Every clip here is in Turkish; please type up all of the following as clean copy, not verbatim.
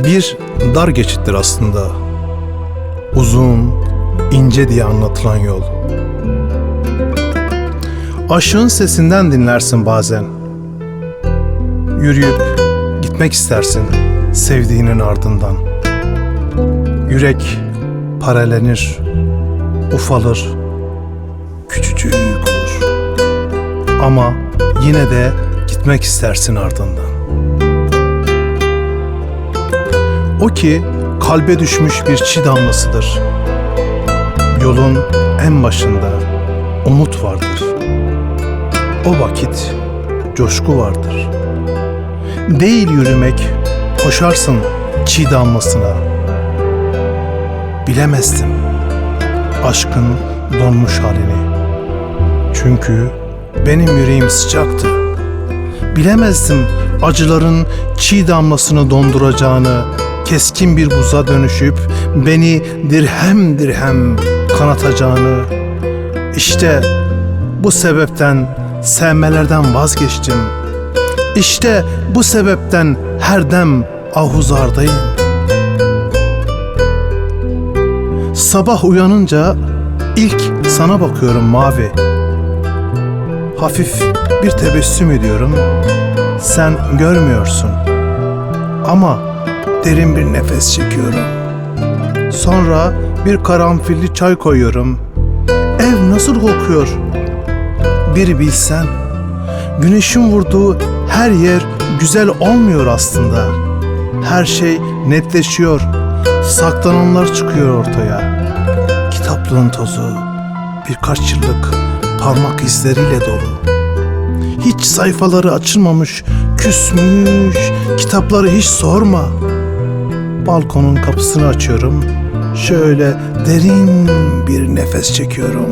Bir dar geçittir aslında, uzun, ince diye anlatılan yol. Aşığın sesinden dinlersin bazen. Yürüyüp gitmek istersin sevdiğinin ardından. Yürek parelenir, ufalır, küçücük olur. Ama yine de gitmek istersin ardından. O ki kalbe düşmüş bir çiğ damlasıdır. Yolun en başında umut vardır. O vakit coşku vardır. Değil yürümek, koşarsın çiğ damlasına. Bilemezdim aşkın donmuş halini. Çünkü benim yüreğim sıcaktı. Bilemezdim acıların çiğ damlasını donduracağını, keskin bir buza dönüşüp beni dirhem dirhem kanatacağını. İşte bu sebepten sevmelerden vazgeçtim. İşte bu sebepten her dem ahuzardayım. Sabah uyanınca ilk sana bakıyorum mavi. Hafif bir tebessüm ediyorum. Sen görmüyorsun. Ama derin bir nefes çekiyorum. Sonra bir karanfilli çay koyuyorum. Ev nasıl kokuyor? Bir bilsen. Güneşin vurduğu her yer güzel olmuyor aslında. Her şey netleşiyor. Saklananlar çıkıyor ortaya. Kitaplığın tozu birkaç yıllık parmak izleriyle dolu. Hiç sayfaları açılmamış, küsmüş kitapları hiç sorma. Balkonun kapısını açıyorum. Şöyle derin bir nefes çekiyorum.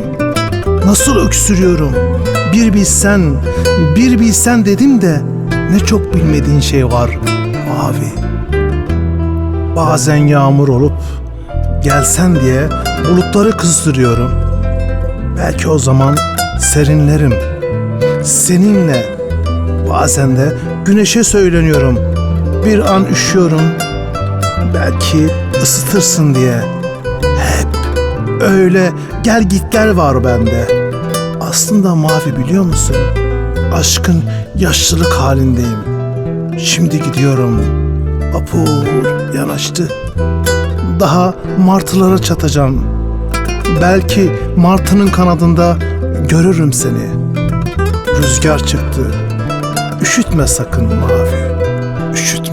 Nasıl öksürüyorum? Bir bilsen dedim de ne çok bilmediğin şey var mavi. Bazen yağmur olup gelsen diye bulutları kızdırıyorum. Belki o zaman serinlerim seninle. Bazen de güneşe söyleniyorum. Bir an üşüyorum. Belki ısıtırsın diye. Hep öyle gel gitler var bende. Aslında mavi biliyor musun? Aşkın yaşlılık halindeyim. Şimdi gidiyorum. Vapur yanaştı. Daha martılara çatacağım. Belki martının kanadında görürüm seni. Rüzgar çıktı. Üşütme sakın mavi. Üşütme.